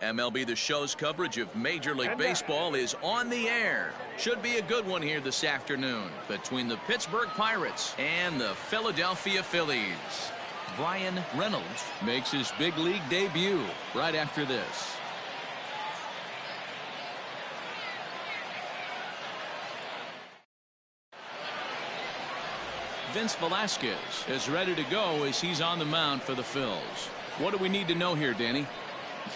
MLB The Show's coverage of Major League Baseball is on the air. Should be a good one here this afternoon between the Pittsburgh Pirates and the Philadelphia Phillies. Bryan Reynolds makes his big league debut right after this. Vince Velasquez is ready to go as he's on the mound for the Phils. What do we need to know here, Danny?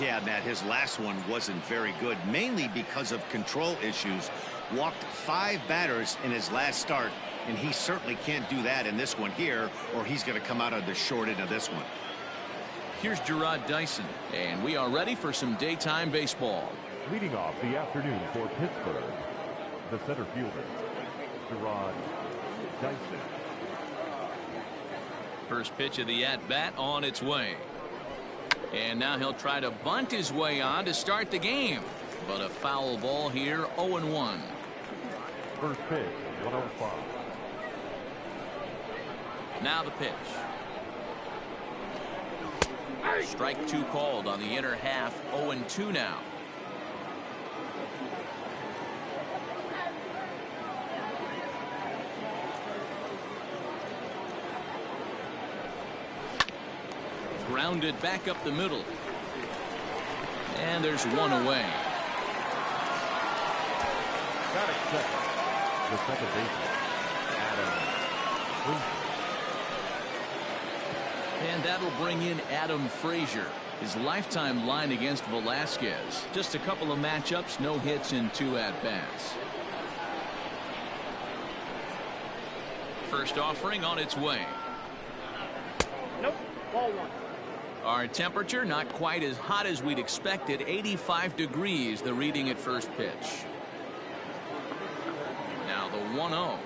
Yeah, Matt, his last one wasn't very good, mainly because of control issues. Walked 5 batters in his last start, and he certainly can't do that in this one here, or he's going to come out of the short end of this one. Here's Gerard Dyson, and we are ready for some daytime baseball. Leading off the afternoon for Pittsburgh, the center fielder, Gerard Dyson. First pitch of the at-bat on its way. And now he'll try to bunt his way on to start the game. But a foul ball here, 0-1. First pitch, 105. Now the pitch. Strike 2 called on the inner half, 0-2 now. Grounded back up the middle. And there's one away. Got it, second. The second baseman, Adam. And that'll bring in Adam Frazier. His lifetime line against Velasquez. Just a couple of matchups, no hits in 2 at-bats. First offering on its way. Nope, ball 1. Our temperature not quite as hot as we'd expected. 85 degrees, the reading at first pitch. Now the 1-0.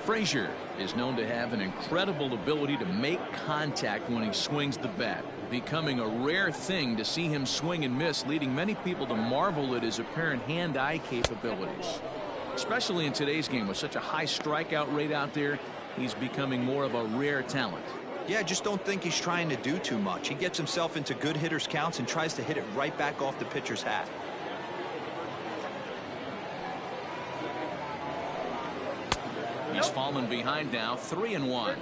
Frazier is known to have an incredible ability to make contact when he swings the bat, becoming a rare thing to see him swing and miss, leading many people to marvel at his apparent hand-eye capabilities. Especially in today's game with such a high strikeout rate out there, he's becoming more of a rare talent. Yeah, I just don't think he's trying to do too much. He gets himself into good hitters' counts and tries to hit it right back off the pitcher's hat. He's fallen behind now, 3-1.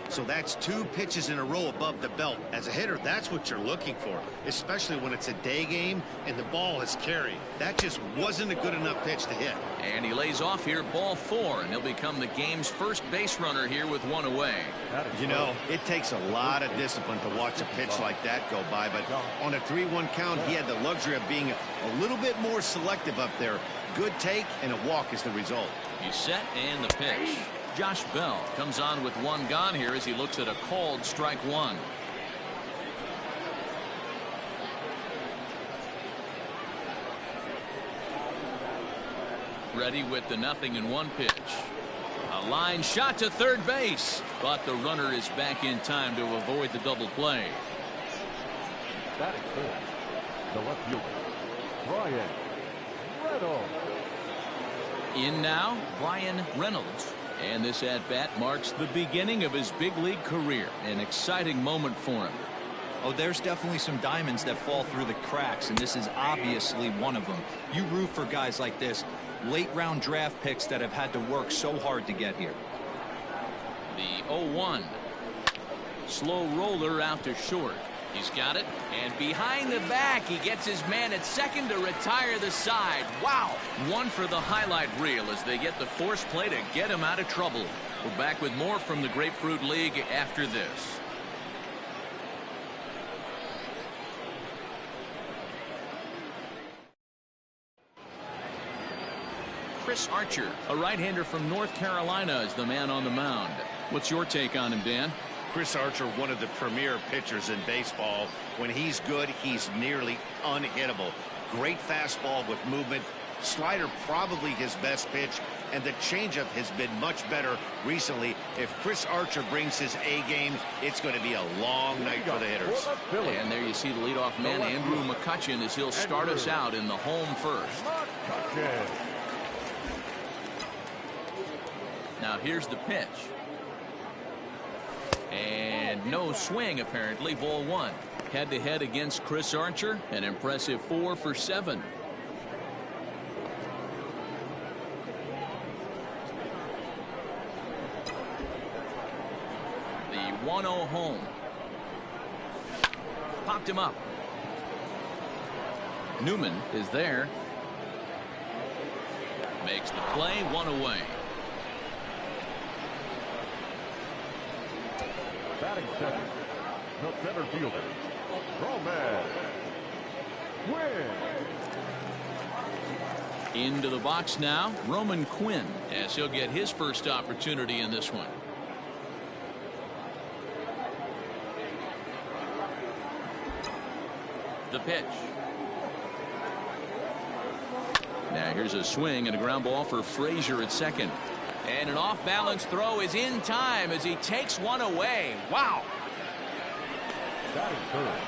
So that's 2 pitches in a row above the belt. As a hitter, that's what you're looking for, especially when it's a day game and the ball is carried. That just wasn't a good enough pitch to hit. And he lays off here, ball 4, and he'll become the game's first base runner here with 1 away. You know, it takes a lot of discipline to watch a pitch like that go by, but on a 3-1 count, he had the luxury of being a little bit more selective up there. Good take, and a walk is the result. He's set, and the pitch. Josh Bell comes on with 1 gone here as he looks at a called strike 1. Ready with the 0-1 pitch. A line shot to third base, but the runner is back in time to avoid the double play. That is good. The left fielder, Bryan Reynolds. In now, Bryan Reynolds. And this at-bat marks the beginning of his big league career. An exciting moment for him. Oh, there's definitely some diamonds that fall through the cracks, and this is obviously one of them. You root for guys like this, late-round draft picks that have had to work so hard to get here. The 0-1. Slow roller out to short. He's got it, and behind the back, he gets his man at second to retire the side. Wow! One for the highlight reel as they get the force play to get him out of trouble. We're back with more from the Grapefruit League after this. Chris Archer, a right-hander from North Carolina, is the man on the mound. What's your take on him, Dan? Chris Archer, one of the premier pitchers in baseball. When he's good, he's nearly unhittable. Great fastball with movement. Slider probably his best pitch, and the changeup has been much better recently. If Chris Archer brings his A game, it's going to be a long night for the hitters. And there you see the leadoff man, Andrew McCutchen, as he'll start us out in the home first. Now here's the pitch. And And no swing, apparently. Ball one. Head-to-head against Chris Archer. An impressive 4 for 7. The 1-0 home. Popped him up. Newman is there. Makes the play, 1 away. Batting second, the center fielder, Roman Quinn. Into the box now, Roman Quinn, as he'll get his first opportunity in this one. The pitch. Now here's a swing and a ground ball for Frazier at second. And an off-balance throw is in time as he takes one away. Wow. Batting third,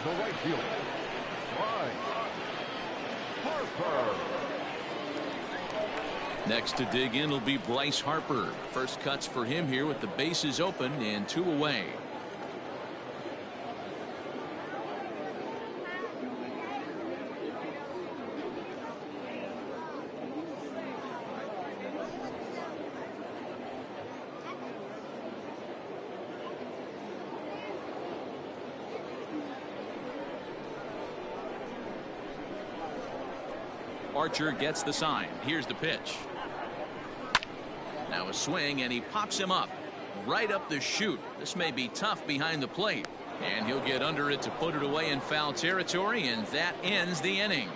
the right fielder, Bryce Harper. Next to dig in will be Bryce Harper. First cuts for him here with the bases open and 2 away. Archer gets the sign. Here's the pitch. Now a swing, and he pops him up. Right up the chute. This may be tough behind the plate. And he'll get under it to put it away in foul territory, and that ends the inning.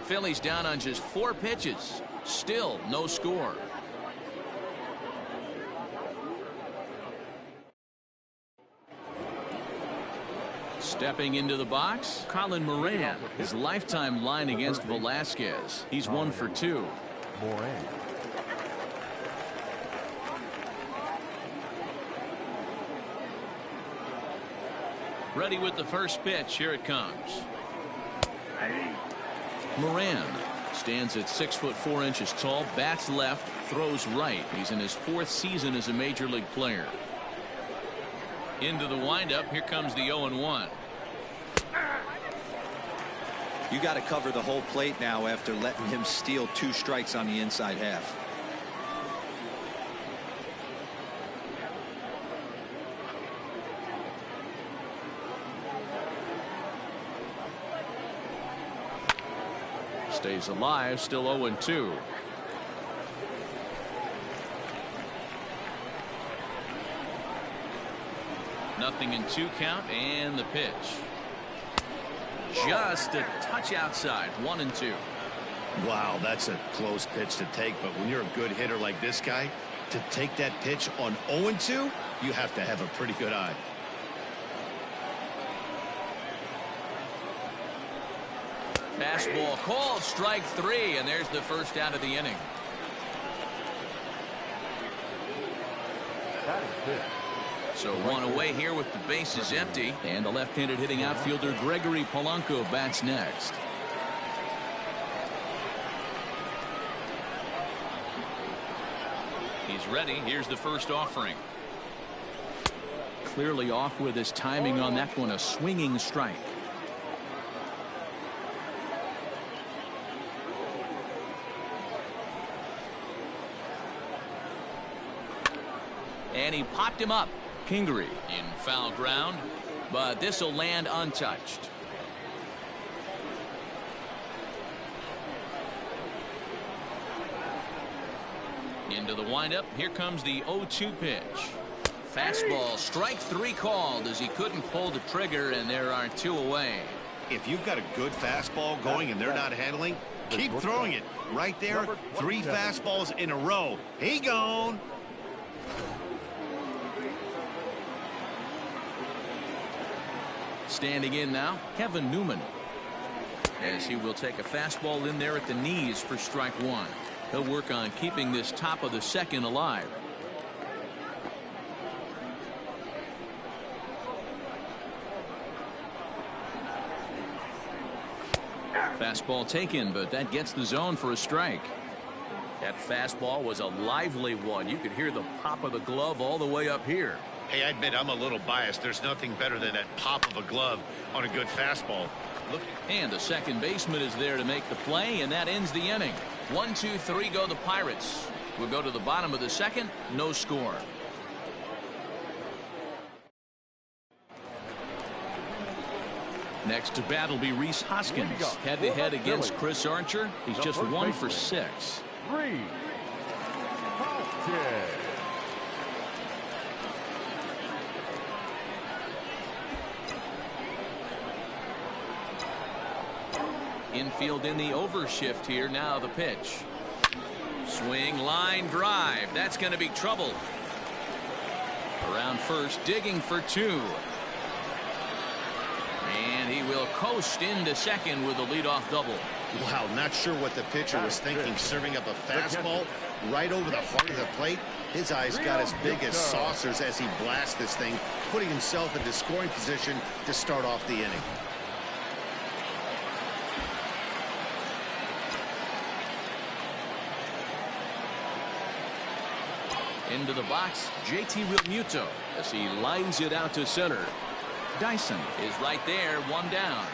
Phillies down on just 4 pitches. Still no score. Stepping into the box, Colin Moran. His lifetime line against Velasquez. He's 1 for 2. Moran. Ready with the first pitch. Here it comes. Moran stands at 6'4" tall, bats left, throws right. He's in his 4th season as a major league player. Into the windup. Here comes the 0-1. You got to cover the whole plate now after letting him steal 2 strikes on the inside half. Stays alive, still 0-2. Nothing in 2 count, and the pitch. Just a touch outside. 1-2. Wow, that's a close pitch to take, but when you're a good hitter like this guy, to take that pitch on 0-2, you have to have a pretty good eye. Fastball called, strike 3, and there's the first out of the inning. Batting fifth. So 1 away here with the bases empty, and the left-handed hitting outfielder Gregory Polanco bats next. He's ready. Here's the first offering. Clearly off with his timing on that one. A swinging strike. And he popped him up. Kingery in foul ground, but this will land untouched. Into the windup. Here comes the 0-2 pitch. Fastball, strike 3 called as he couldn't pull the trigger, and there are 2 away. If you've got a good fastball going and they're not handling, keep throwing it. Right there, 3 fastballs in a row. He gone. Standing in now, Kevin Newman, as he will take a fastball in there at the knees for strike 1. He'll work on keeping this top of the second alive. Fastball taken, but that gets the zone for a strike. That fastball was a lively one. You could hear the pop of the glove all the way up here. Hey, I admit I'm a little biased. There's nothing better than that pop of a glove on a good fastball. Look. And the second baseman is there to make the play, and that ends the inning. 1, 2, 3 go the Pirates. We'll go to the bottom of the second. No score. Next to bat will be Rhys Hoskins. Head-to-head against Chris Archer. He's just 1 for 6. Rhys Hoskins. Infield in the overshift here. Now the pitch. Swing, line drive. That's going to be trouble. Around first, digging for 2. And he will coast into second with a leadoff double. Wow, not sure what the pitcher was thinking, serving up a fastball right over the heart of the plate. His eyes got as big as saucers as he blasts this thing, putting himself into scoring position to start off the inning. Into the box, JT Realmuto as he lines it out to center. Dyson is right there, 1 down.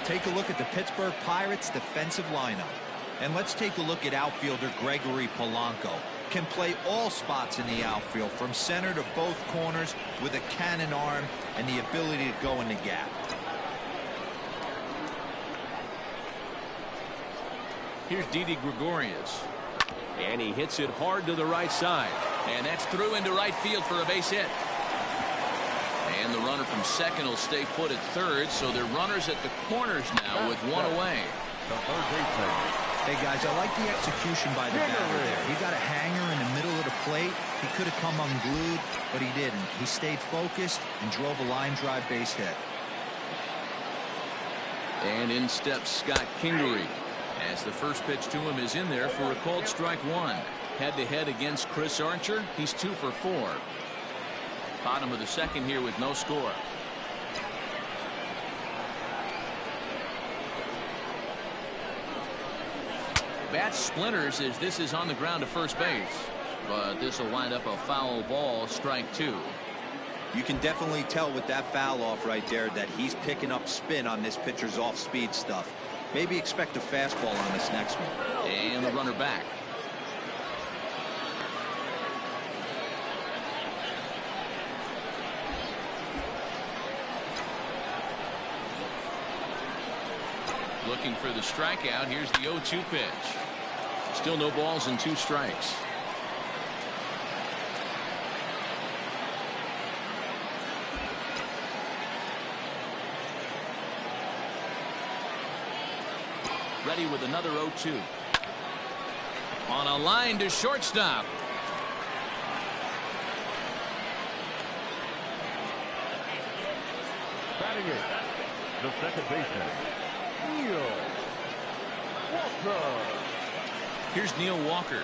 Take a look at the Pittsburgh Pirates defensive lineup. And let's take a look at outfielder Gregory Polanco. Can play all spots in the outfield from center to both corners with a cannon arm and the ability to go in the gap. Here's Didi Gregorius. And he hits it hard to the right side. And that's through into right field for a base hit. And the runner from second will stay put at third, so they're runners at the corners now with 1 away. Hey guys, I like the execution by the batter there. He got a hanger in the middle of the plate. He could have come unglued, but he didn't. He stayed focused and drove a line drive base hit. And in steps Scott Kingery, as the first pitch to him is in there for a called strike 1. Head-to-head against Chris Archer. He's 2 for 4. Bottom of the second here with no score. Bat splinters as this is on the ground to first base. But this will wind up a foul ball, strike 2. You can definitely tell with that foul off right there that he's picking up spin on this pitcher's off-speed stuff. Maybe expect a fastball on this next one. And the runner back. Looking for the strikeout. Here's the 0-2 pitch. Still no balls and 2 strikes. Ready with another 0-2. On a line to shortstop. Batting it, the second baseman, Neil Walker. Here's Neil Walker.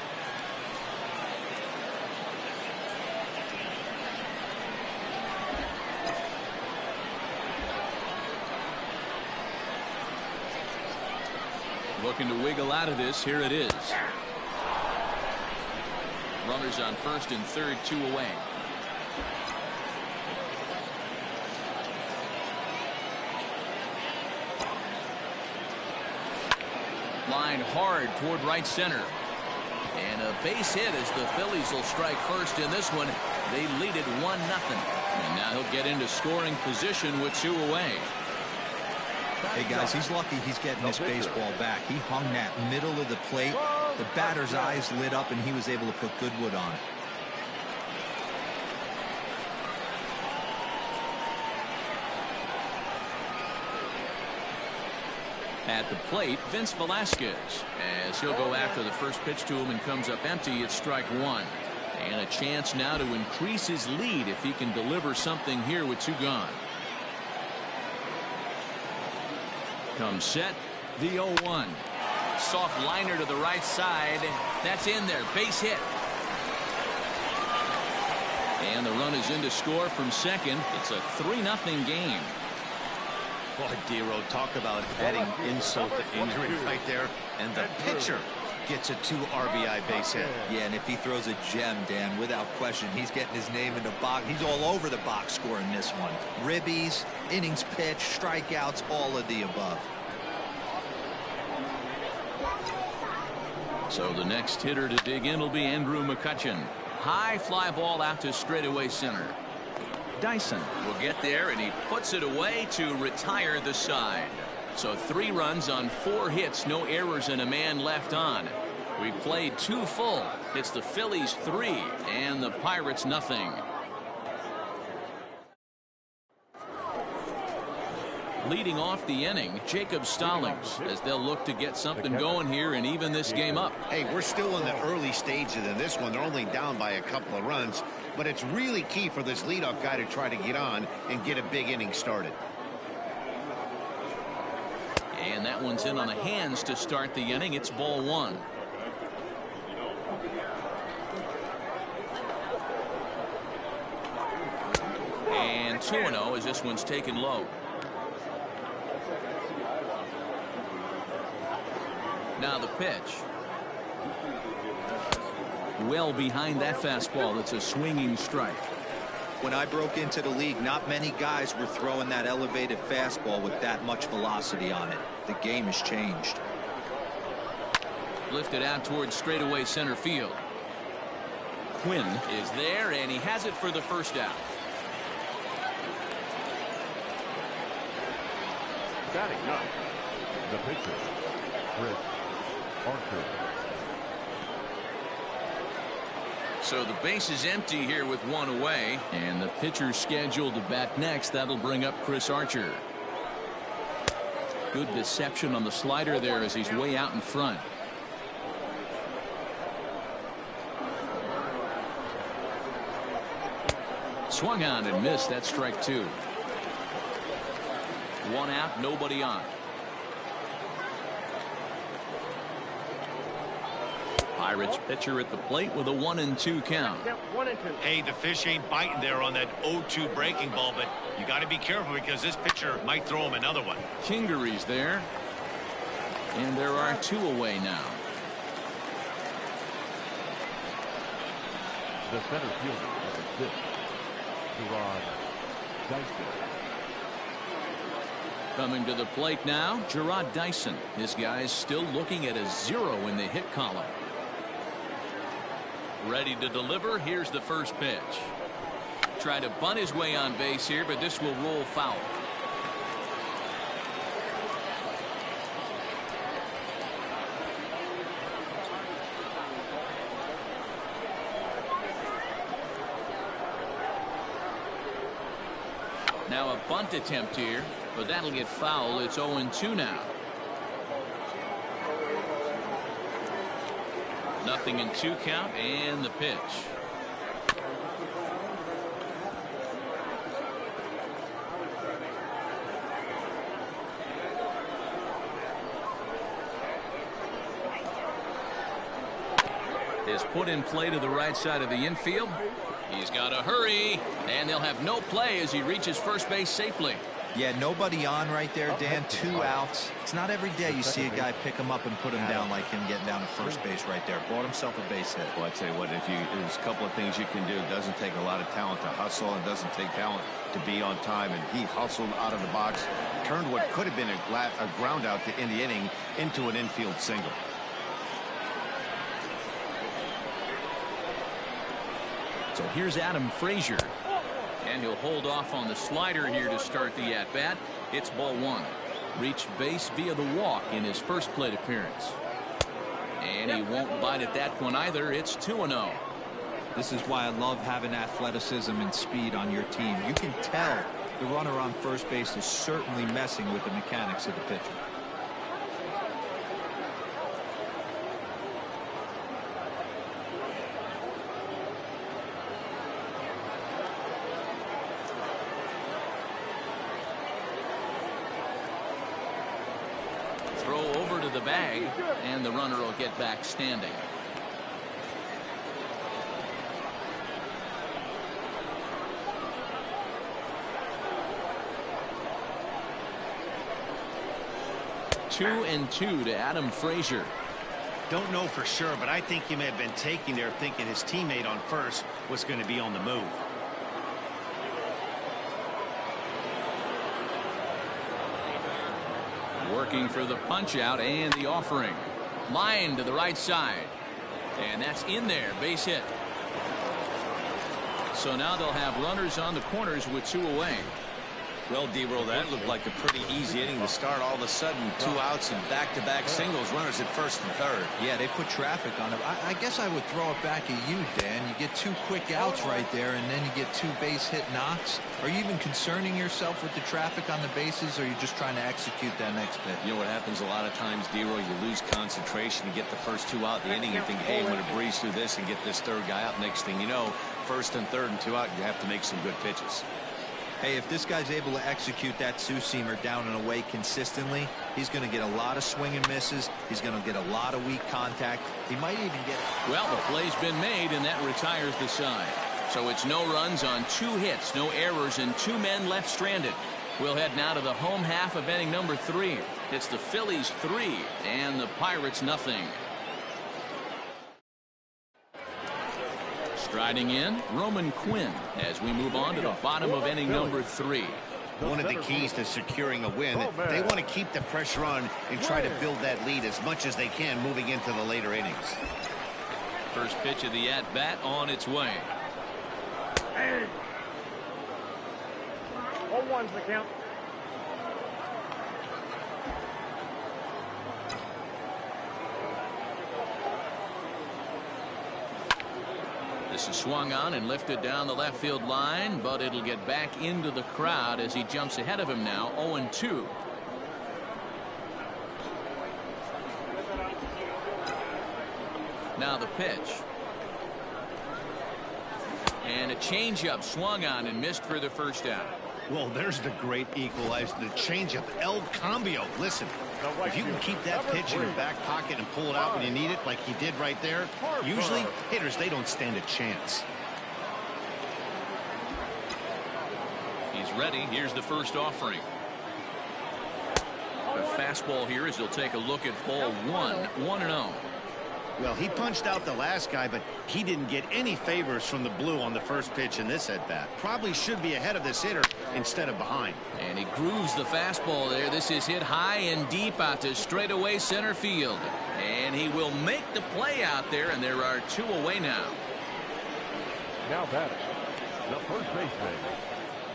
Looking to wiggle out of this. Here it is. Runners on first and third, 2 away. Line hard toward right center. And a base hit as the Phillies will strike first in this one. They lead it 1-0. And now he'll get into scoring position with 2 away. Hey guys, he's lucky he's getting this baseball back. He hung that middle of the plate. The batter's eyes lit up and he was able to put good wood on it. At the plate, Vince Velasquez, as he'll go after the first pitch to him and comes up empty. It's strike 1. And a chance now to increase his lead if he can deliver something here with 2 gone. Comes set, the 0-1. Soft liner to the right side. That's in there. Base hit. And the run is in to score from second. It's a 3-0 game. Boy, Dero, talk about adding insult to injury right there. And the pitcher gets a 2 RBI base hit. Yeah, and if he throws a gem, Dan, without question, he's getting his name in the box. He's all over the box score in this one. Ribbies, innings pitched, strikeouts, all of the above. So the next hitter to dig in will be Andrew McCutchen. High fly ball out to straightaway center. Dyson will get there, and he puts it away to retire the side. So 3 runs on 4 hits, no errors, and a man left on. We played 2 full. It's the Phillies 3 and the Pirates nothing. Leading off the inning, Jacob Stallings, as they'll look to get something going here and even this game up. Hey, we're still in the early stages of this one. They're only down by a couple of runs, but it's really key for this leadoff guy to try to get on and get a big inning started. And that one's in on the hands to start the inning. It's ball 1. And 2-0 as this one's taken low. Now the pitch. Well behind that fastball. It's a swinging strike. When I broke into the league, not many guys were throwing that elevated fastball with that much velocity on it. The game has changed. Lifted out towards straightaway center field. Quinn is there, and he has it for the first out. Batting up, the pitcher, Chris Archer. So the base is empty here with 1 away, and the pitcher scheduled to bat next. That'll bring up Chris Archer. Good deception on the slider there as he's way out in front. Swung on and missed. That's strike 2. 1 out, nobody on. Pirates pitcher at the plate with a 1-2 count. Hey, the fish ain't biting there on that 0-2 breaking ball, but you got to be careful because this pitcher might throw him another one. Kingery's there, and there are 2 away now. The center fielder at the 6th, Gerard Dyson. Coming to the plate now, Gerard Dyson. This guy's still looking at a 0 in the hit column. Ready to deliver. Here's the first pitch. Try to bunt his way on base here, but this will roll foul. Now a bunt attempt here, but that'll get foul. It's 0-2 now. 0-2 count, and the pitch. Is put in play to the right side of the infield. He's got to hurry, and they'll have no play as he reaches first base safely. Yeah, nobody on right there, Dan. 2 outs. It's not every day you see a guy pick him up and put him down like him getting down to first base right there. Bought himself a base hit. Well, I'd say what, there's a couple of things you can do. It doesn't take a lot of talent to hustle, and doesn't take talent to be on time. And he hustled out of the box, turned what could have been a ground out to end the inning into an infield single. So here's Adam Frazier. And he'll hold off on the slider here to start the at-bat. It's ball 1. Reached base via the walk in his first plate appearance. And he won't bite at that one either. It's 2-0. This is why I love having athleticism and speed on your team. You can tell the runner on first base is certainly messing with the mechanics of the pitcher. Throw over to the bag, and the runner will get back standing. Two and 2 to Adam Frazier. Don't know for sure, but I think he may have been taking there thinking his teammate on first was going to be on the move. Working for the punch out and the offering. Line to the right side. And that's in there. Base hit. So now they'll have runners on the corners with 2 away. Well, D-Roll, that looked like a pretty easy inning to start. All of a sudden, 2 outs and back-to-back singles, runners at first and third. Yeah, they put traffic on it. I guess I would throw it back at you, Dan. You get 2 quick outs right there, and then you get 2 base hit knocks. Are you even concerning yourself with the traffic on the bases, or are you just trying to execute that next pitch? You know what happens a lot of times, D-Roll, you lose concentration. You get the first 2 out in the inning. You think, hey, I'm going to breeze through this and get this 3rd guy out. Next thing you know, first and third and 2 out, you have to make some good pitches. Hey, if this guy's able to execute that two-seamer down and away consistently, he's going to get a lot of swing and misses. He's going to get a lot of weak contact. He might even get... Well, the play's been made, and that retires the side. So it's no runs on 2 hits, no errors, and 2 men left stranded. We'll head now to the home half of inning number 3. It's the Phillies 3 and the Pirates nothing. Striding in, Roman Quinn as we move on to the bottom of inning number 3. One of the keys to securing a win, they want to keep the pressure on and try to build that lead as much as they can moving into the later innings. First pitch of the at-bat on its way. 0-1's the count. This is swung on and lifted down the left field line, but it'll get back into the crowd as he jumps ahead of him now. 0-2. Now the pitch. And a changeup swung on and missed for the first out. Well, there's the great equalizer, the changeup, El Cambio. Listen, if you can keep that pitch in your back pocket and pull it out when you need it like he did right there, usually hitters, they don't stand a chance. He's ready. Here's the first offering. The fastball here as he'll take a look at ball 1. 1-0. Well, he punched out the last guy, but he didn't get any favors from the blue on the first pitch in this at-bat. Probably should be ahead of this hitter instead of behind. And he grooves the fastball there. This is hit high and deep out to straightaway center field. And he will make the play out there, and there are 2 away now. Now batting, the first baseman,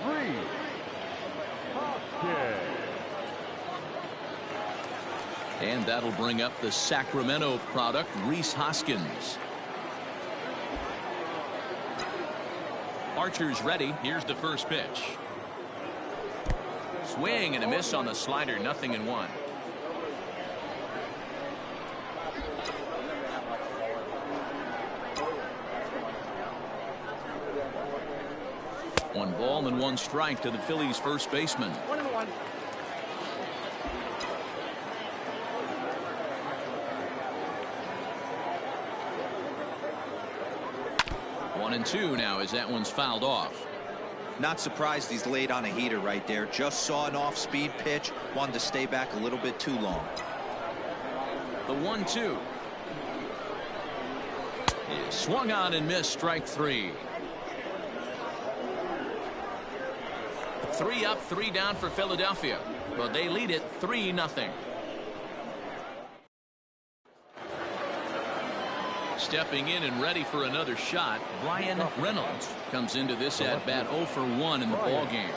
Reese Hoskins. And that'll bring up the Sacramento product, Reese Hoskins. Archer's ready. Here's the first pitch. Swing and a miss on the slider. 0-1. One ball and 1 strike to the Phillies first baseman. 1-1. 1-2 now as that one's fouled off. Not surprised he's laid on a heater right there. Just saw an off-speed pitch. Wanted to stay back a little bit too long. The 1-2. Swung on and missed. Strike 3. 3 up, 3 down for Philadelphia. But they lead it 3-0. Stepping in and ready for another shot, Brian Reynolds comes into this at-bat 0 for 1 in the ball game.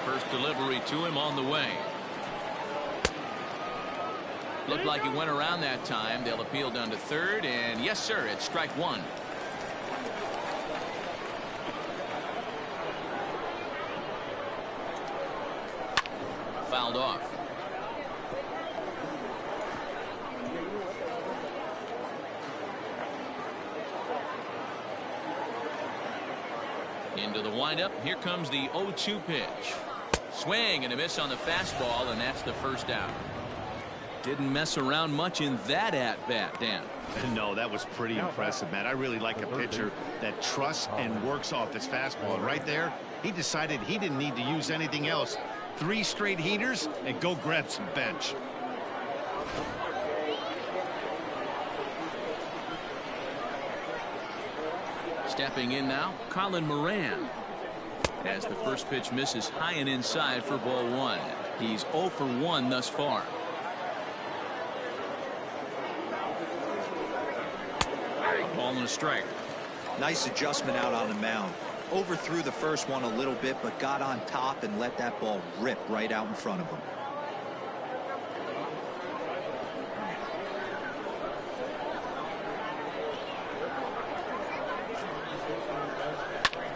First delivery to him on the way. Looked like he went around that time. They'll appeal down to third, and yes, sir, it's strike 1. Fouled off. Into the windup. Here comes the 0-2 pitch. Swing and a miss on the fastball, and that's the first out. Didn't mess around much in that at-bat, Dan. No, that was pretty impressive, Matt. I really like a pitcher that trusts and works off his fastball. And right there, he decided he didn't need to use anything else. 3 straight heaters and go grab some bench. Stepping in now, Colin Moran. As the first pitch misses high and inside for ball 1. He's 0 for 1 thus far. Ball and a strike. Nice adjustment out on the mound. Overthrew the first one a little bit, but got on top and let that ball rip right out in front of him.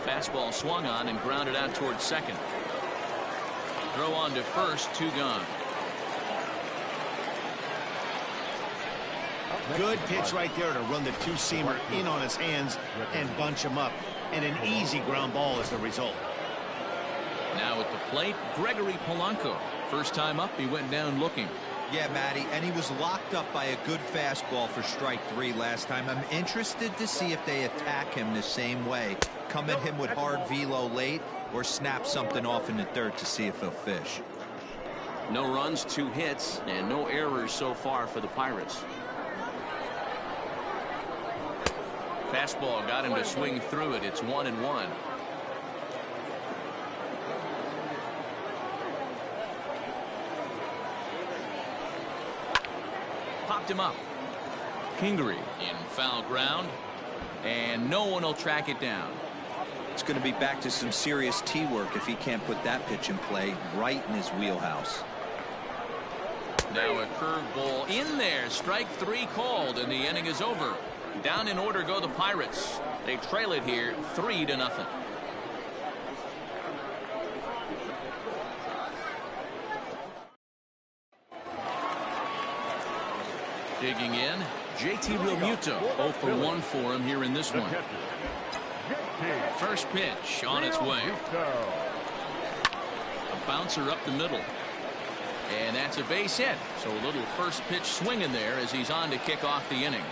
Fastball swung on and grounded out towards second. Throw on to first, 2 gone. Good pitch right there to run the two-seamer in on his hands and bunch him up. And an easy ground ball is the result. Now at the plate, Gregory Polanco. First time up, he went down looking. Yeah, Matty, and he was locked up by a good fastball for strike 3 last time. I'm interested to see if they attack him the same way. Come at him with hard velo late or snap something off in the third to see if he'll fish. No runs, 2 hits, and no errors so far for the Pirates. Fastball got him to swing through it. It's 1-1. Popped him up. Kingery in foul ground, and no one will track it down. It's going to be back to some serious tee work if he can't put that pitch in play right in his wheelhouse. Now a curveball in there. Strike 3 called, and the inning is over. Down in order go the Pirates. They trail it here 3-0. Digging in, JT Realmuto. 0 for 1 for him here in this one. First pitch on its way. A bouncer up the middle. And that's a base hit. So a little first pitch swing in there as he's on to kick off the inning.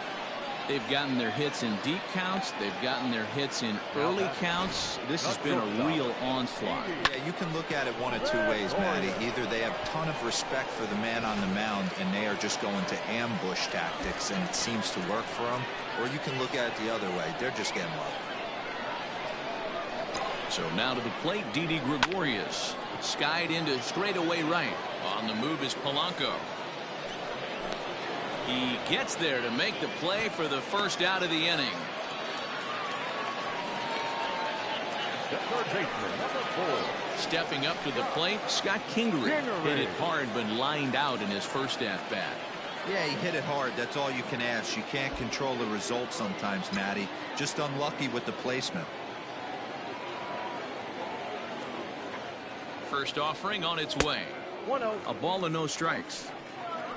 They've gotten their hits in deep counts. They've gotten their hits in early counts. This has been a real onslaught. Yeah, you can look at it one of 2 ways, Matty. Either they have a ton of respect for the man on the mound and they are just going to ambush tactics and it seems to work for them, or you can look at it the other way. They're just getting love. So now to the plate, Didi Gregorius. Skied into straightaway right. On the move is Polanco. He gets there to make the play for the first out of the inning. Stepping up to the plate, Scott Kingery. Hit it hard but lined out in his first at-bat. Yeah, he hit it hard. That's all you can ask. You can't control the result sometimes, Matty. Just unlucky with the placement. First offering on its way. 1-0. A ball and no strikes.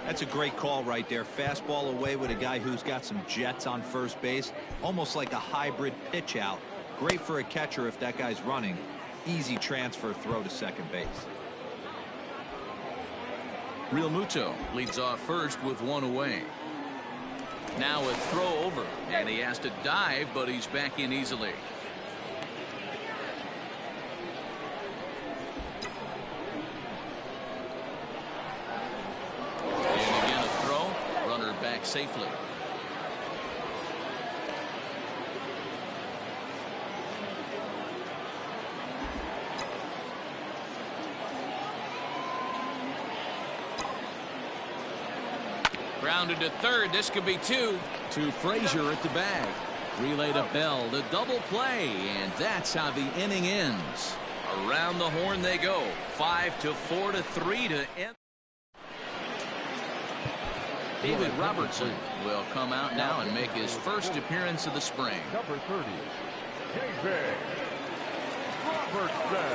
That's a great call right there. Fastball away with a guy who's got some jets on first base. Almost like a hybrid pitch out. Great for a catcher if that guy's running. Easy transfer throw to second base. Realmuto leads off first with 1 away. Now a throw over, and he has to dive, but he's back in easily. Safely. Grounded to third. This could be 2. To Frazier at the bag. Relay to Bell. The double play. And that's how the inning ends. Around the horn they go. 5-4 to 3 to end. David Robertson will come out now and make his first appearance of the spring. Number 30, David Robertson.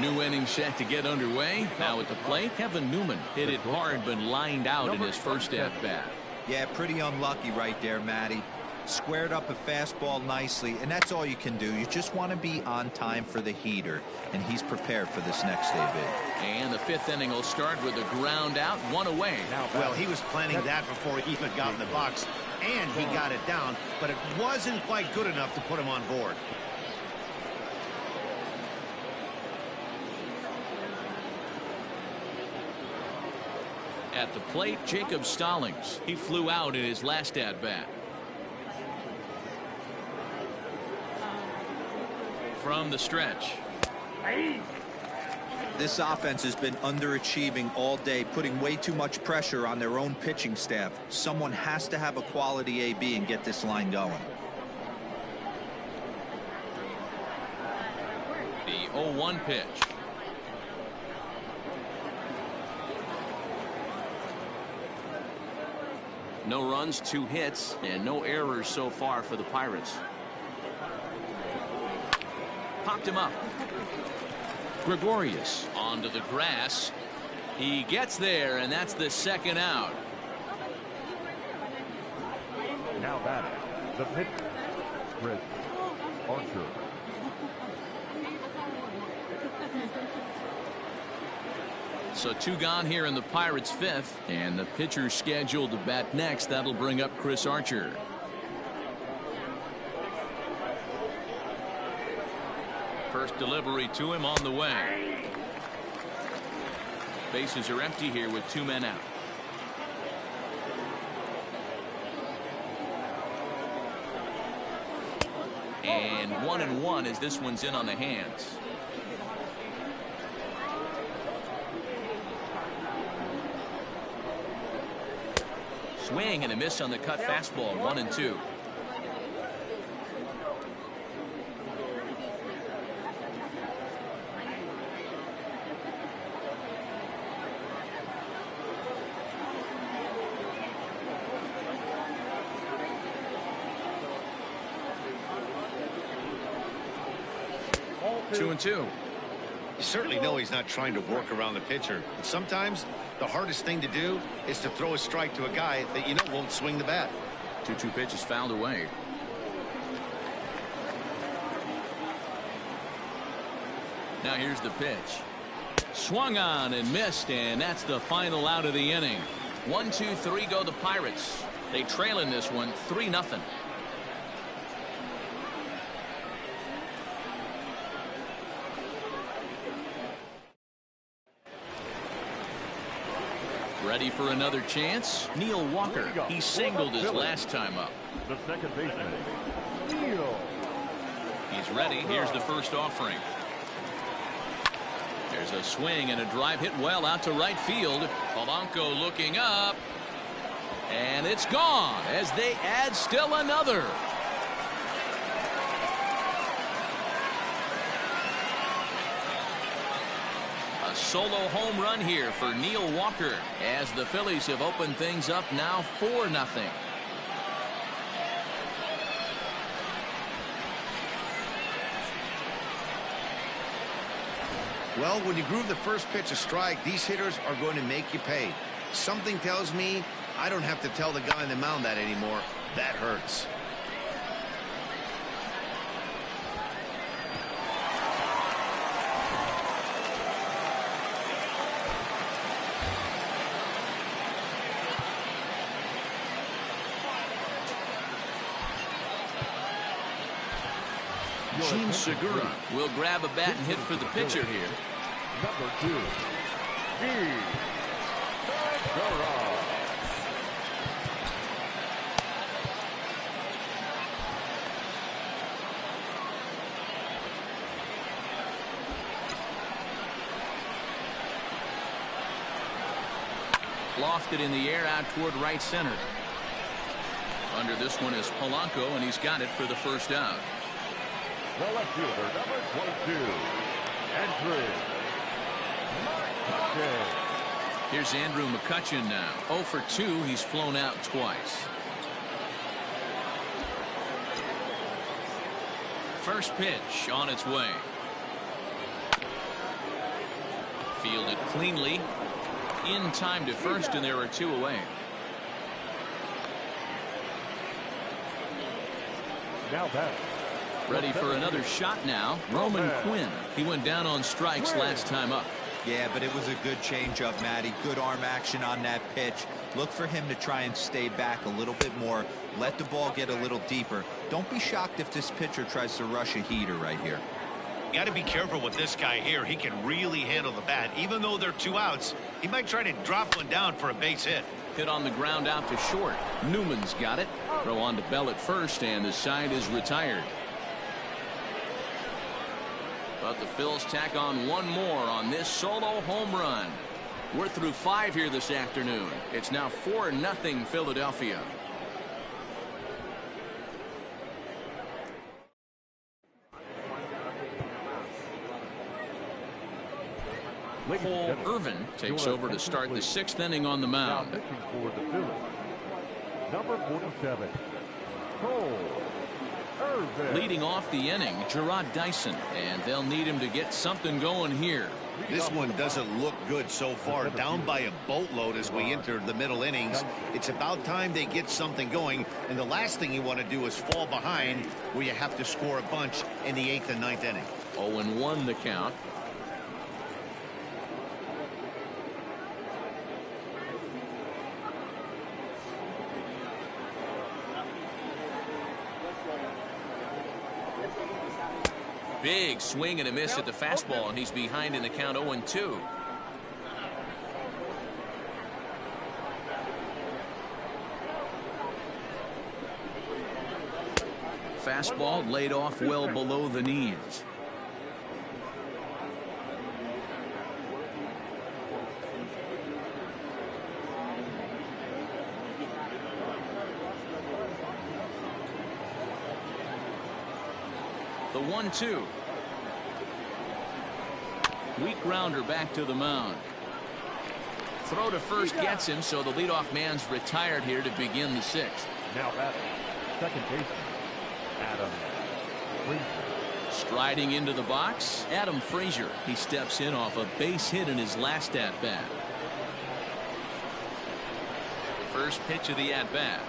New inning set to get underway. Now at the plate, Kevin Newman hit it hard but lined out in his first at-bat. Yeah, pretty unlucky right there, Matty. Squared up a fastball nicely, and that's all you can do. You just want to be on time for the heater, and he's prepared for this next AB. And the 5th inning will start with a ground out, 1 away. Well, he was planning that before he even got in the box, and he got it down, but it wasn't quite good enough to put him on board. At the plate, Jacob Stallings. He flew out in his last at-bat. from the stretch. This offense has been underachieving all day, putting way too much pressure on their own pitching staff. Someone has to have a quality AB and get this line going. The 0-1 pitch. No runs, 2 hits, and no errors so far for the Pirates. Popped him up. Gregorius onto the grass. He gets there, and that's the second out. Now batting, the pitcher, Chris Archer. So 2 gone here in the Pirates' 5th, and the pitcher scheduled to bat next. That'll bring up Chris Archer. First delivery to him on the way. Bases are empty here with 2 men out. And 1-1 as this one's in on the hands. Swing and a miss on the cut fastball. 1-2. Two and two. You certainly know he's not trying to work around the pitcher. But sometimes the hardest thing to do is to throw a strike to a guy that you know won't swing the bat. 2-2 pitch is fouled away. Now here's the pitch. Swung on and missed, and that's the final out of the inning. 1-2-3 go the Pirates. They trail in this one 3-0. Ready for another chance? Neil Walker. He singled his last time up. The second baseman, Neil. He's ready. Here's the first offering. There's a swing and a drive hit well out to right field. Polanco looking up. And it's gone as they add still another. A solo home run here for Neil Walker as the Phillies have opened things up now 4-0. Well, when you groove the first pitch a strike, these hitters are going to make you pay. Something tells me I don't have to tell the guy on the mound that anymore. That hurts. Gene Segura will grab a bat and hit for the pitcher here. Number 2, Gene Segura. Lofted in the air out toward right center. Under this one is Polanco, and he's got it for the first out. The left fielder, number 22, Andrew McCutchen. Here's Andrew McCutchen now. 0 for 2. He's flown out twice. First pitch on its way. Fielded cleanly. In time to first, and there are 2 away. Now back. Ready for another shot now. Roman Quinn. He went down on strikes last time up. Yeah, but it was a good changeup, Matty. Good arm action on that pitch. Look for him to try and stay back a little bit more. Let the ball get a little deeper. Don't be shocked if this pitcher tries to rush a heater right here. You got to be careful with this guy here. He can really handle the bat. Even though they're 2 outs, he might try to drop one down for a base hit. Hit on the ground out to short. Newman's got it. Throw on to Bell at first, and the side is retired. But the Phils tack on one more on this solo home run. We're through 5 here this afternoon. It's now 4-0 Philadelphia. Cole Irvin takes over to start the 6th inning on the mound. Now pitching for the Phillies, number 47, Cole Irvin. Leading off the inning, Gerard Dyson, and they'll need him to get something going here. This one doesn't look good so far. Down by a boatload as we enter the middle innings. It's about time they get something going, and the last thing you want to do is fall behind where you have to score a bunch in the 8th and 9th inning. 0-1 the count. Big swing and a miss at the fastball, and he's behind in the count 0-2. Fastball laid off well below the knees. The 1-2. Weak grounder back to the mound. Throw to first gets him, so the leadoff man's retired here to begin the 6th. Now batting, second baseman, Adam Frazier. Striding into the box, Adam Frazier. He steps in off a base hit in his last at-bat. First pitch of the at-bat.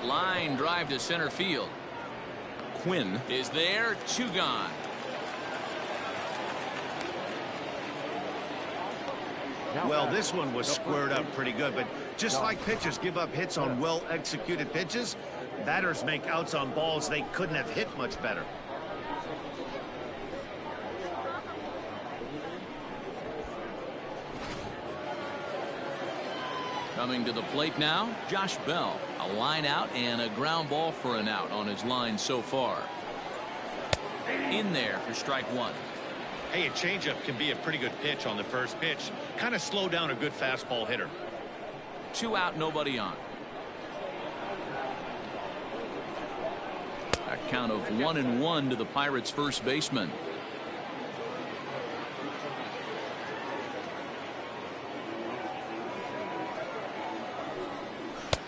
Line drive to center field. Quinn is there, 2 gone. Well, this one was squared up pretty good, but just like pitchers give up hits on well-executed pitches, batters make outs on balls they couldn't have hit much better. Coming to the plate now, Josh Bell. A line out and a ground ball for an out on his line so far. In there for strike 1. Hey, a changeup can be a pretty good pitch on the first pitch. Kind of slow down a good fastball hitter. 2 out, nobody on. A count of 1-1 to the Pirates' first baseman.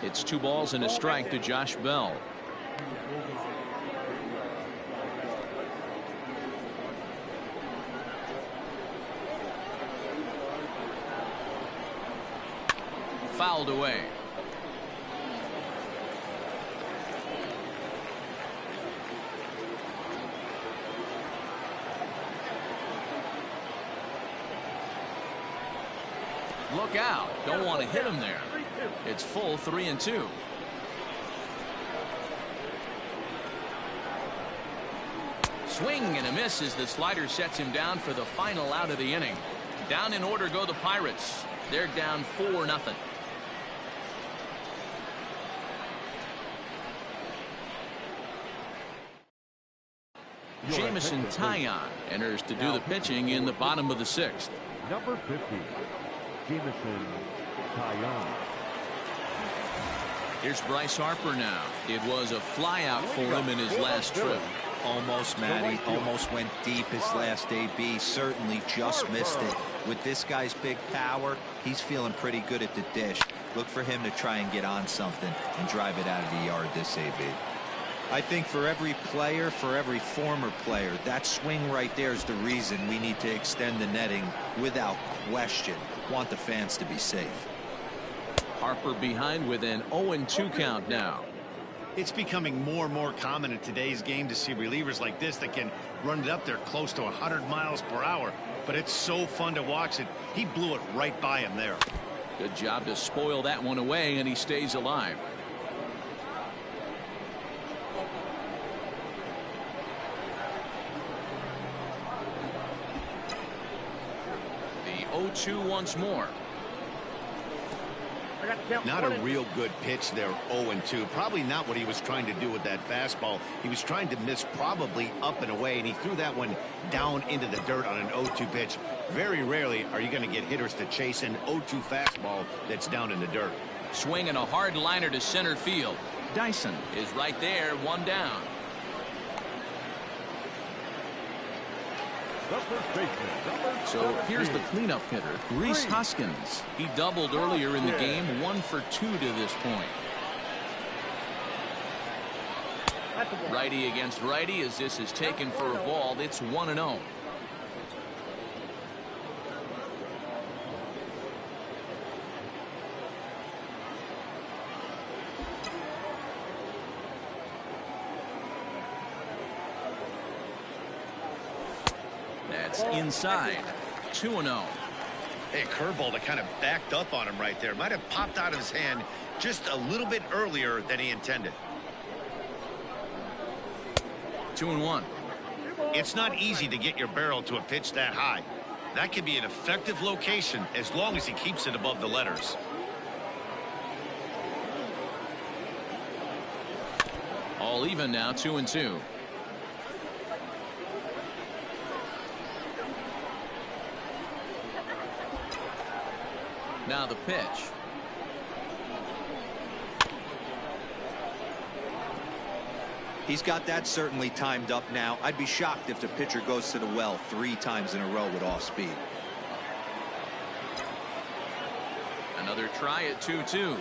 It's 2 balls and a strike to Josh Bell. Fouled away. Look out. Don't want to hit him there. It's full 3-2. Swing and a miss as the slider sets him down for the final out of the inning. Down in order go the Pirates. They're down 4-0. Jamison Taillon enters to do the pitching in the bottom of the 6th. Number 50, Jamison Taillon. Here's Bryce Harper now. It was a flyout for him in his last trip. Almost, Matty. Almost went deep his last AB. Certainly just missed it. With this guy's big power, he's feeling pretty good at the dish. Look for him to try and get on something and drive it out of the yard this AB. I think for every player, for every former player, that swing right there is the reason we need to extend the netting without question. Want the fans to be safe. Harper behind with an 0-2 count now. It's becoming more and more common in today's game to see relievers like this that can run it up there close to 100 miles per hour. But it's so fun to watch it. He blew it right by him there. Good job to spoil that one away, and he stays alive. The 0-2 once more. Not a real good pitch there, 0-2. Probably not what he was trying to do with that fastball. He was trying to miss probably up and away, and he threw that one down into the dirt on an 0-2 pitch. Very rarely are you going to get hitters to chase an 0-2 fastball that's down in the dirt. Swinging a hard liner to center field. Dyson is right there, one down. So here's the cleanup hitter, Rhys Hoskins. He doubled earlier in the game, 1 for 2 to this point. Righty against righty as this is taken for a ball. It's 1-0. That's inside. 2-0. Hey, a curveball that kind of backed up on him right there. Might have popped out of his hand just a little bit earlier than he intended. 2-1. It's not easy to get your barrel to a pitch that high. That can be an effective location as long as he keeps it above the letters. All even now, 2-2. Now the pitch. He's got that certainly timed up now. I'd be shocked if the pitcher goes to the well 3 times in a row with off speed. Another try at 2-2.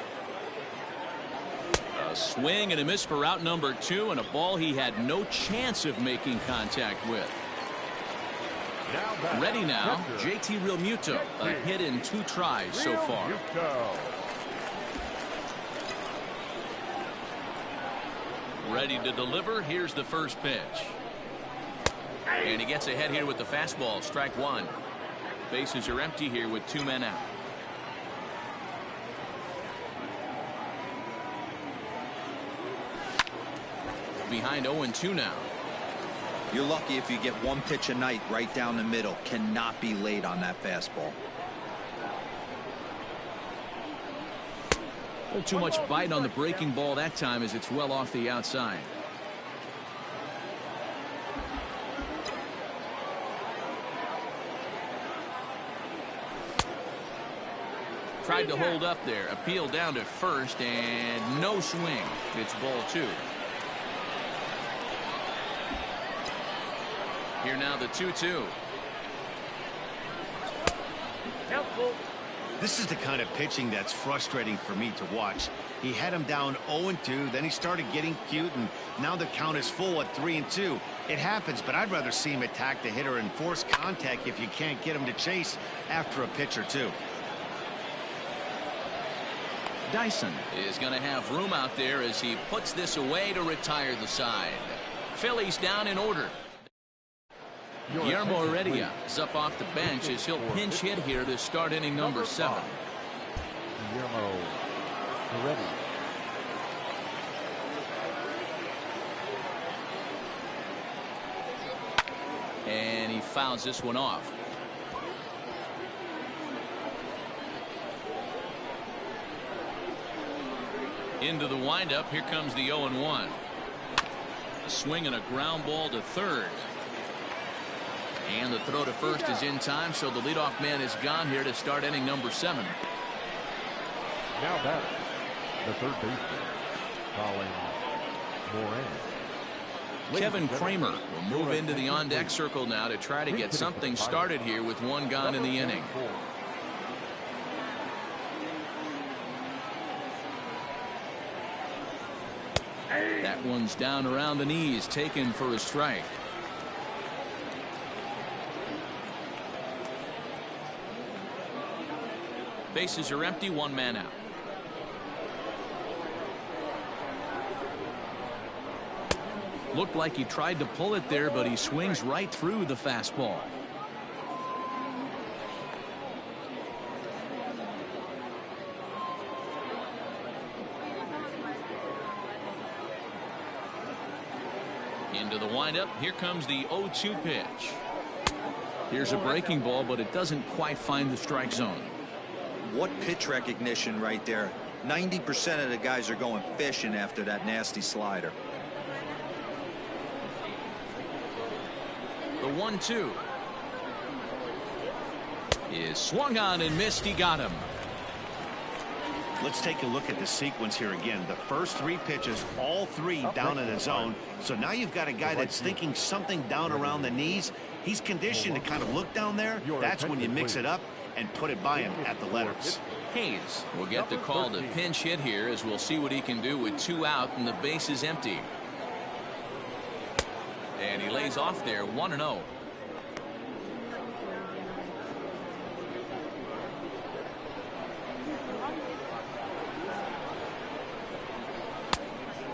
A swing and a miss for out number 2, and a ball he had no chance of making contact with. Ready now, JT Realmuto. A hit in 2 tries so far. Ready to deliver. Here's the first pitch. And he gets ahead here with the fastball. Strike 1. Bases are empty here with 2 men out. Behind 0-2 now. You're lucky if you get 1 pitch a night right down the middle. Cannot be late on that fastball. Too much bite on the breaking ball that time as it's well off the outside. Tried to hold up there. Appeal down to first and no swing. It's ball 2. Here now the 2-2. Helpful. This is the kind of pitching that's frustrating for me to watch. He had him down 0-2, then he started getting cute, and now the count is full at 3-2. It happens, but I'd rather see him attack the hitter and force contact if you can't get him to chase after a pitch or 2. Dyson is going to have room out there as he puts this away to retire the side. Phillies down in order. Guillermo Heredia is up off the bench as he'll pinch hit here to start inning number 7. Guillermo Heredia. And he fouls this one off. Into the windup. Here comes the 0-1. A swing and a ground ball to third. And the throw to first is in time, so the leadoff man is gone here to start inning number 7. Now batter, the third baseman, Colin Moran. Kevin Kramer will move into the on-deck circle now to try to get something started here with 1 gone in the inning. That one's down around the knees, taken for a strike. Bases are empty, 1 man out. Looked like he tried to pull it there, but he swings right through the fastball. Into the windup. Here comes the 0-2 pitch. Here's a breaking ball, but it doesn't quite find the strike zone. What pitch recognition right there. 90% of the guys are going fishing after that nasty slider. The 1-2 is swung on and missed. He got him. Let's take a look at the sequence here again. The first 3 pitches, all 3 down in the zone. So now you've got a guy that's thinking something down around the knees. He's conditioned to kind of look down there. That's when you mix it up and put it by him at the letters. Hayes will get the call to pinch hit here, as we'll see what he can do with 2 out and the base is empty. And he lays off there, 1-0.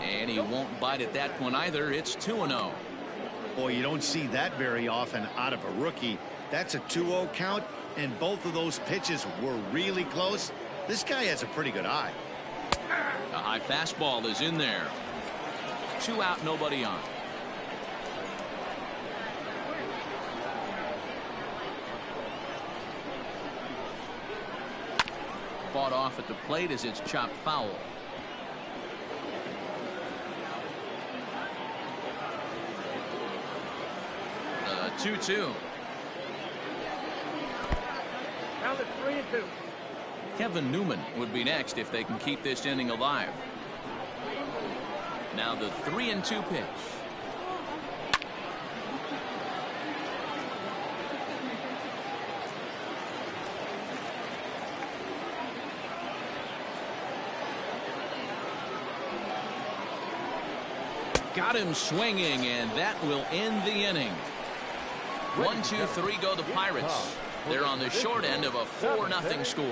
And he won't bite at that one either. It's 2-0. Boy, you don't see that very often out of a rookie. That's a 2-0 count, and both of those pitches were really close. This guy has a pretty good eye. A high fastball is in there. 2 out, nobody on. Fought off at the plate as it's chopped foul. 2-2. Now it's 3-2. Kevin Newman would be next if they can keep this inning alive. Now the 3-2 pitch. Got him swinging, and that will end the inning. 1-2-3 go the Pirates. They're on the short end of a 4-0 score.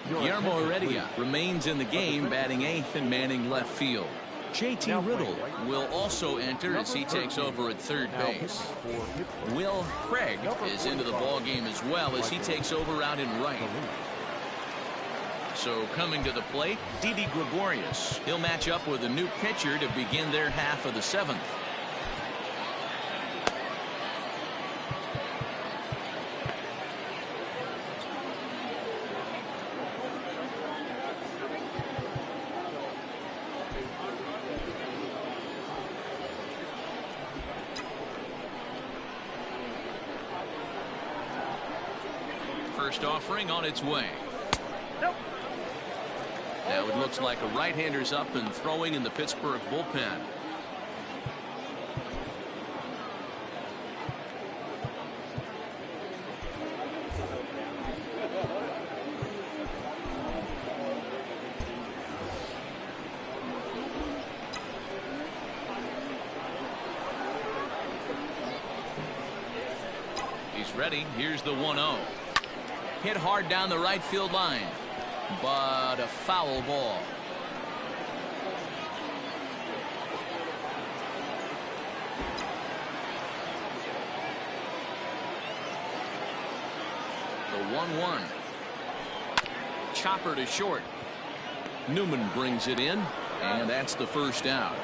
Guillermo Heredia remains in the game, batting 8th and manning left field. JT Riddle will also enter as he takes over at third base. Will Craig is into the ball game as well as he takes over out in right. So coming to the plate, Didi Gregorius. He'll match up with a new pitcher to begin their half of the 7th. First offering on its way. Now it looks like a right-hander's up and throwing in the Pittsburgh bullpen. He's ready. Here's the 1-0. Hit hard down the right field line, but a foul ball. The 1-1. Chopper to short. Newman brings it in, and that's the first out.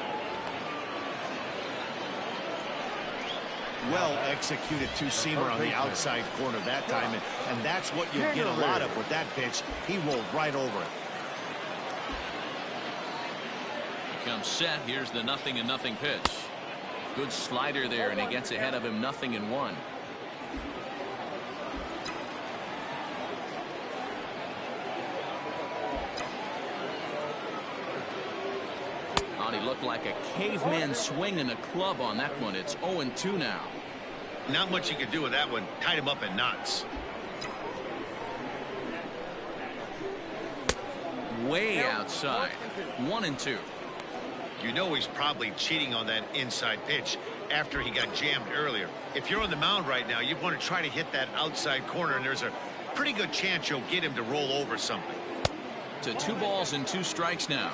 Well executed two-seamer on the outside corner that time, and that's what you'll get a lot of with that pitch. He rolled right over it. Comes set. Here's the 0-0 pitch. Good slider there, and he gets ahead of him 0-1. He looked like a caveman swinging a club on that one. It's 0-2 now. Not much you can do with that one. Tied him up in knots. Way outside. 1-2. You know he's probably cheating on that inside pitch after he got jammed earlier. If you're on the mound right now, you want to try to hit that outside corner, and there's a pretty good chance you'll get him to roll over something. To 2 balls and 2 strikes now.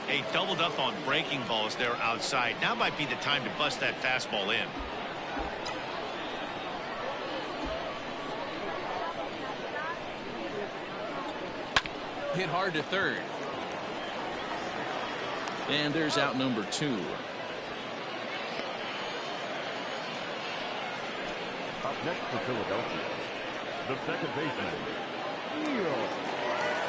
They doubled up on breaking balls there outside. Now might be the time to bust that fastball in. Hit hard to third. And there's out number 2. Up next for Philadelphia, The second baseman, Neil.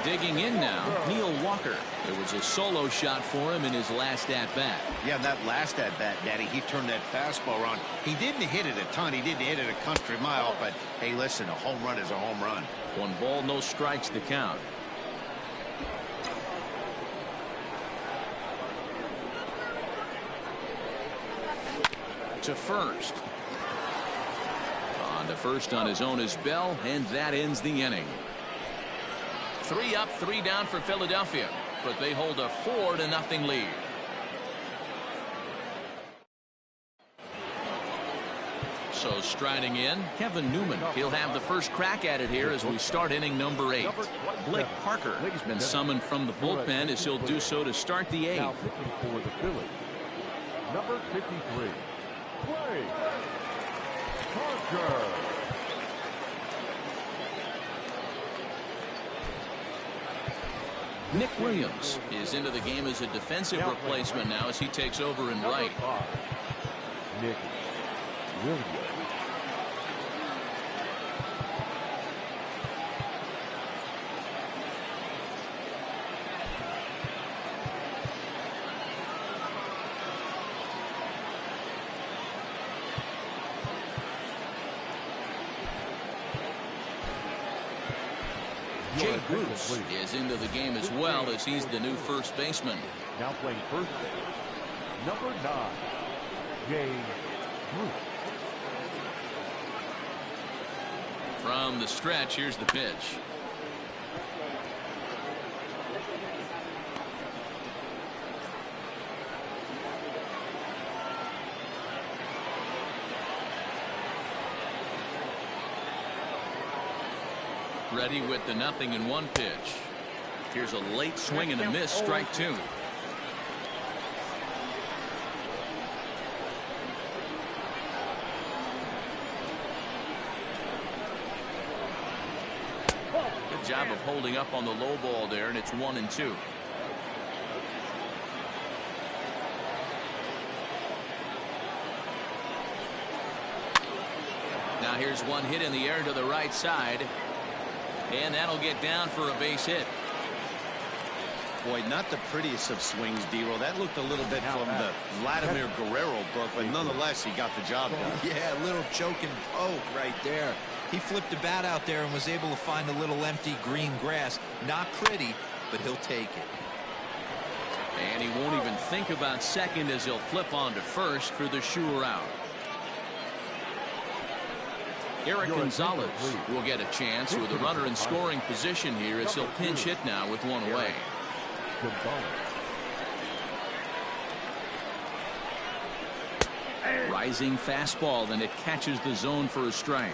Digging in now, Neil Walker. It was a solo shot for him in his last at-bat. Yeah, that last at-bat, Daddy, he turned that fastball around. He didn't hit it a ton. He didn't hit it a country mile. But, hey, listen, a home run is a home run. 1 ball, no strikes to count. To first. On to first on his own is Bell, and that ends the inning. 3 up, 3 down for Philadelphia, but they hold a 4-0 lead. So striding in, Kevin Newman. He'll have the first crack at it here as we start inning number 8. Blake Parker has been summoned from the bullpen as he'll do so to start the 8th. Now pitching for the Phillies, number 53, Blake Parker. Nick Williams is into the game as a defensive replacement now as he takes over in right. Nick Williams. Jay Bruce is into the game as well as he's the new first baseman. Now playing first base, number 9, Jay Bruce. From the stretch, here's the pitch. Ready with the 0-1 pitch. Here's a late swing and a miss, strike 2. Good job of holding up on the low ball there, and it's 1-2. Now here's one hit in the air to the right side. And that'll get down for a base hit. Boy, not the prettiest of swings, D-Roll. That looked a little bit from the Vladimir Guerrero book, but nonetheless, he got the job done. Yeah, a little choke and poke right there. He flipped the bat out there and was able to find a little empty green grass. Not pretty, but he'll take it. And he won't even think about second as he'll flip on to first for the sure out. Eric Gonzalez will get a chance with a runner in scoring position here as he'll pinch hit now with 1 away. Rising fastball, and it catches the zone for a strike.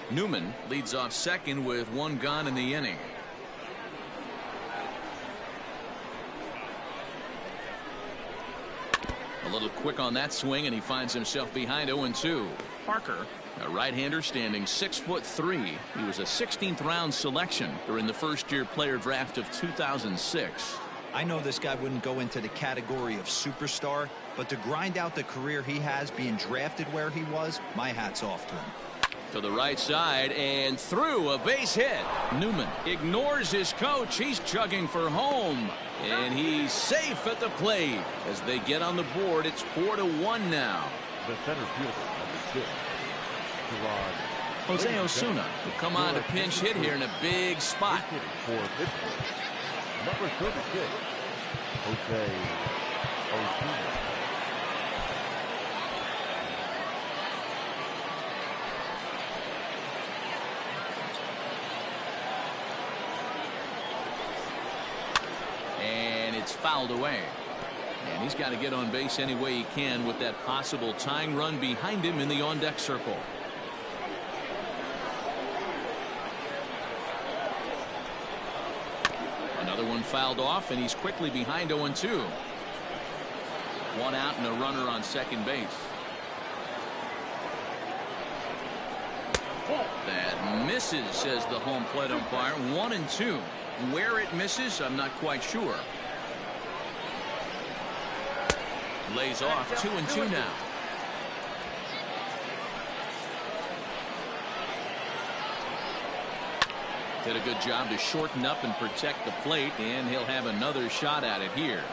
Newman leads off second with 1 gone in the inning. A little quick on that swing, and he finds himself behind 0-2. Parker, a right-hander standing 6'3". He was a 16th round selection during the first-year player draft of 2006. I know this guy wouldn't go into the category of superstar, but to grind out the career he has being drafted where he was, my hat's off to him. To the right side and through, a base hit. Newman ignores his coach. He's chugging for home. And he's safe at the plate. As they get on the board, it's 4-1 now. The center fielder, number 6, Gerard. Jose Osuna will come on to pinch hit here in a big spot. For Pittsburgh, number 36, Jose Osuna. And it's fouled away. And he's got to get on base any way he can with that possible tying run behind him in the on-deck circle. Another one fouled off, and he's quickly behind 0-2. 1 out and a runner on second base. That misses, says the home plate umpire. 1-2. Where it misses, I'm not quite sure. Lays off 2-2 now. Did a good job to shorten up and protect the plate, and he'll have another shot at it here.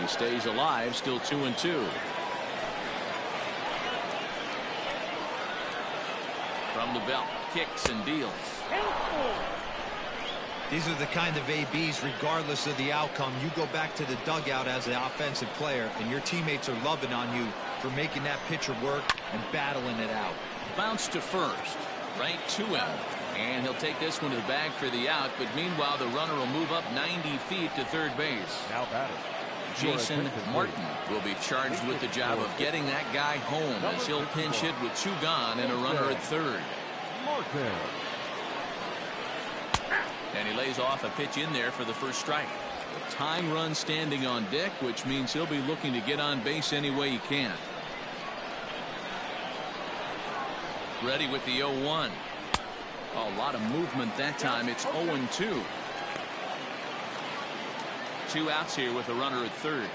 He stays alive, still 2-2. From the belt, kicks and deals. These are the kind of ABs, regardless of the outcome. You go back to the dugout as an offensive player, and your teammates are loving on you for making that pitcher work and battling it out. Bounce to first, right to him. And he'll take this one to the bag for the out, but meanwhile the runner will move up 90 feet to third base. Now batter. Jason Martin will be charged with the job of getting that guy home as he'll pinch hit with 2 gone and a runner at third. Martin. And he lays off a pitch in there for the first strike. A tying run standing on deck, which means he'll be looking to get on base any way he can. Ready with the 0-1. A lot of movement that time. It's 0-2. 2 outs here with a runner at third.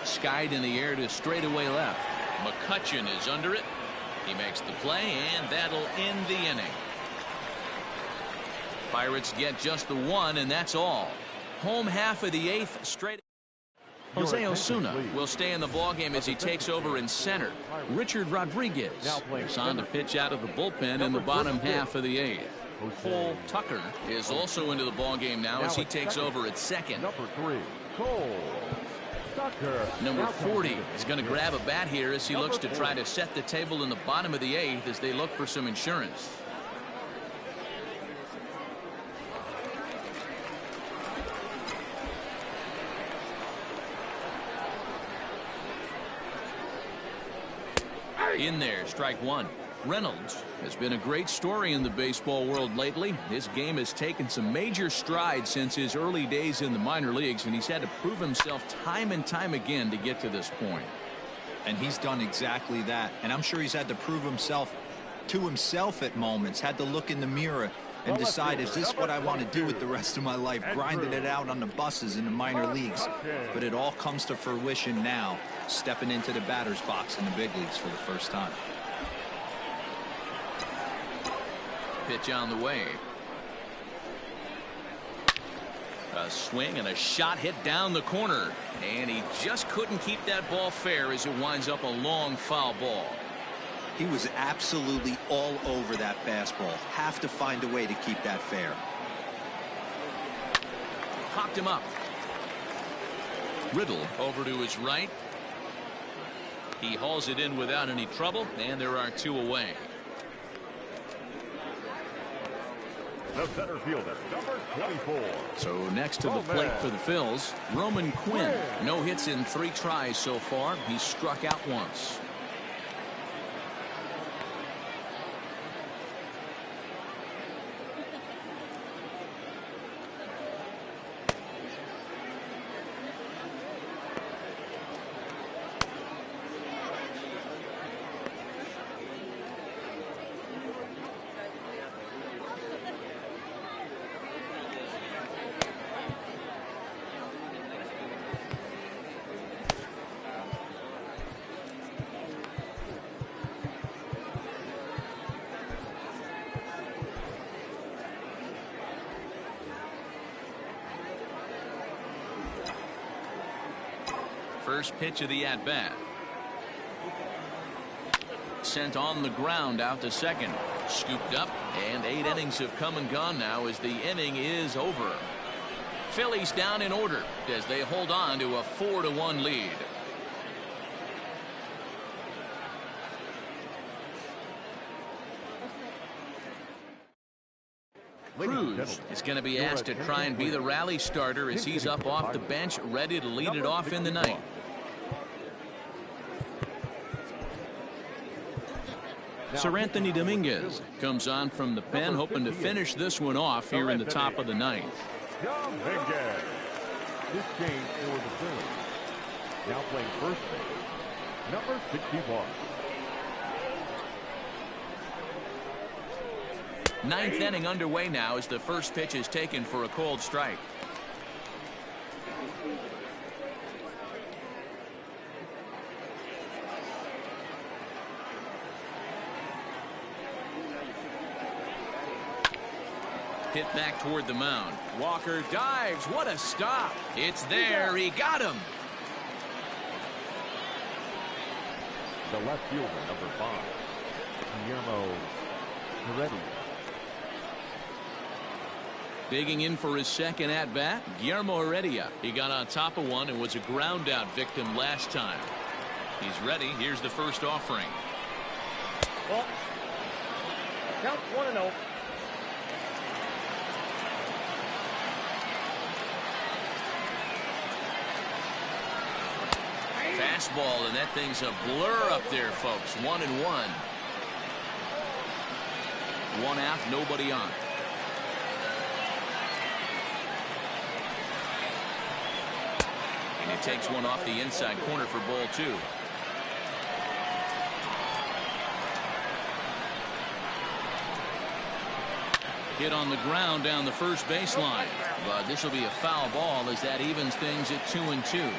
Skied in the air to straightaway left. McCutchen is under it. He makes the play, and that'll end the inning. Pirates get just the 1, and that's all. Home half of the 8th straight. Jose Osuna will stay in the ballgame as he takes over in center. Richard Rodriguez is on to pitch out of the bullpen in the bottom half of the 8th. Cole Tucker is also into the ballgame now as he takes over at second. Number 3, Cole Tucker. Number 40 is going to grab a bat here as he looks to try to set the table in the bottom of the 8th as they look for some insurance. In there, strike 1. Reynolds has been a great story in the baseball world lately. His game has taken some major strides since his early days in the minor leagues, and he's had to prove himself time and time again to get to this point. And he's done exactly that. And I'm sure he's had to prove himself to himself at moments, had to look in the mirror and decide, is this what I want to do with the rest of my life, grinding it out on the buses in the minor leagues. But it all comes to fruition now, stepping into the batter's box in the big leagues for the first time. Pitch on the way. A swing and a shot hit down the corner, and he just couldn't keep that ball fair as it winds up a long foul ball. He was absolutely all over that fastball. Have to find a way to keep that fair. Popped him up. Riddle over to his right. He hauls it in without any trouble, and there are 2 away. The center fielder, number 24. So next to the plate for the Phils, Roman Quinn. No hits in 3 tries so far. He's struck out once. First pitch of the at-bat. Sent on the ground out to second. Scooped up, and 8 innings have come and gone now as the inning is over. Phillies down in order as they hold on to a 4-1 lead. Cruz is going to be asked to try and be the rally starter as he's up off the bench, ready to lead it off in the 9th. Sir Anthony Dominguez comes on from the pen, hoping to finish this one off here in the top of the 9th. Dominguez. This game for the Phillies. Now playing first base, number 61. Ninth inning underway now as the first pitch is taken for a called strike. Hit back toward the mound. Walker dives. What a stop. It's there. He got him. The left fielder, number 5, Guillermo Heredia. Digging in for his second at-bat, Guillermo Heredia. He got on top of one and was a ground-out victim last time. He's ready. Here's the first offering. Well, count 1-0. Fastball, and that thing's a blur up there, folks. 1-1. One out, nobody on. And he takes one off the inside corner for ball 2. Hit on the ground down the first baseline. But this will be a foul ball as that evens things at 2-2.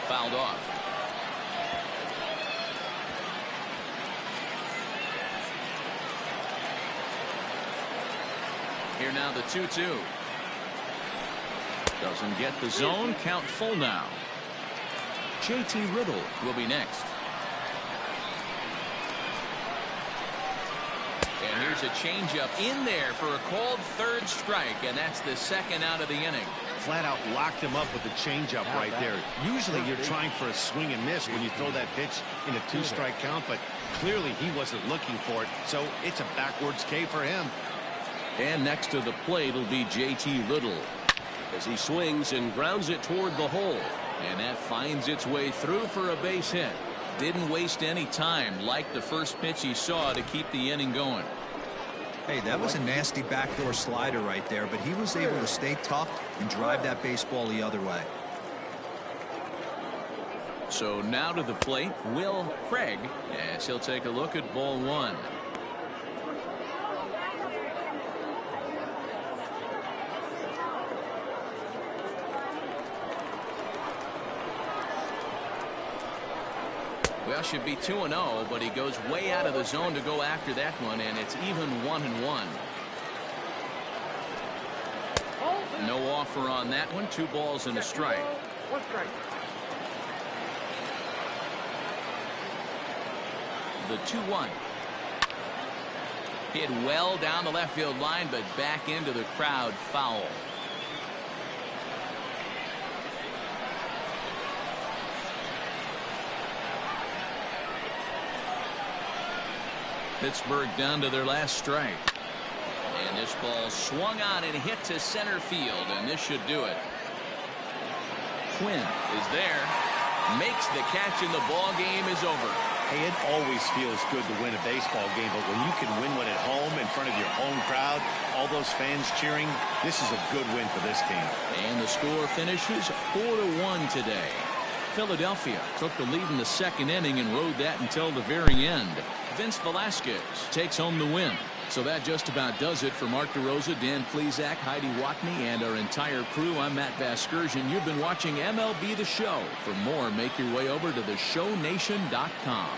Fouled off. Here now the 2-2. Doesn't get the zone. Count full now. JT Riddle will be next. And here's a changeup in there for a called third strike, and that's the second out of the inning. Flat out locked him up with the changeup right there. Usually you're trying for a swing and miss when you throw that pitch in a 2-strike count, but clearly he wasn't looking for it, so it's a backwards K for him. And next to the plate will be JT Riddle as he swings and grounds it toward the hole. And that finds its way through for a base hit. Didn't waste any time, like the first pitch he saw, to keep the inning going. Hey, that was a nasty backdoor slider right there, but he was able to stay tough and drive that baseball the other way. So now to the plate, Will Craig, as he'll take a look at ball 1. Well, should be 2-0, but he goes way out of the zone to go after that one, and it's even 1-1. No offer on that one. 2 balls and a strike. 1 strike. The 2-1. Hit well down the left field line, but back into the crowd, foul. Pittsburgh down to their last strike. And this ball swung on and hit to center field, and this should do it. Quinn is there, makes the catch, and the ball game is over. Hey, it always feels good to win a baseball game, but when you can win one at home in front of your home crowd, all those fans cheering, this is a good win for this team. And the score finishes 4-1 today. Philadelphia took the lead in the second inning and rode that until the very end. Vince Velasquez takes home the win. So that just about does it for Mark DeRosa, Dan Plesac, Heidi Watney, and our entire crew. I'm Matt Vasgersian. You've been watching MLB The Show. For more, make your way over to theshownation.com.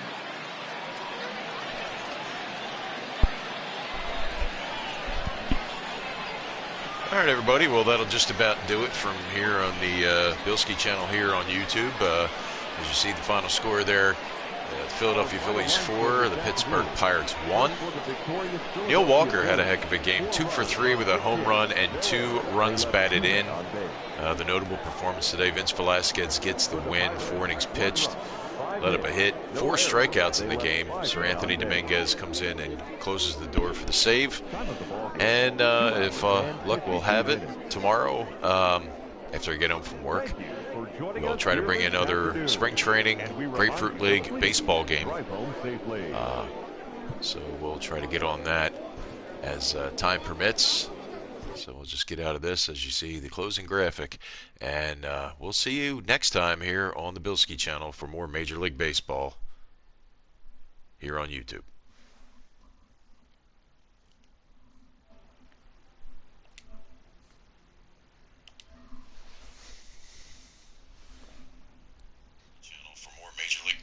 All right, everybody. Well, that'll just about do it from here on the Bilskie channel here on YouTube. As you see the final score there, the Philadelphia Phillies 4, the Pittsburgh Pirates 1. Neil Walker had a heck of a game, 2 for 3 with a home run and 2 runs batted in. The notable performance today, Vince Velasquez gets the win, 4 innings pitched, let up a hit, 4 strikeouts in the game. Sir Anthony Dominguez comes in and closes the door for the save. And if luck will have it, tomorrow, after I get home from work, we'll try to bring in another spring training Grapefruit League baseball game. So we'll try to get on that as time permits. So we'll just get out of this as you see the closing graphic. And we'll see you next time here on the Bilskie channel for more Major League Baseball here on YouTube. Channel for more Major League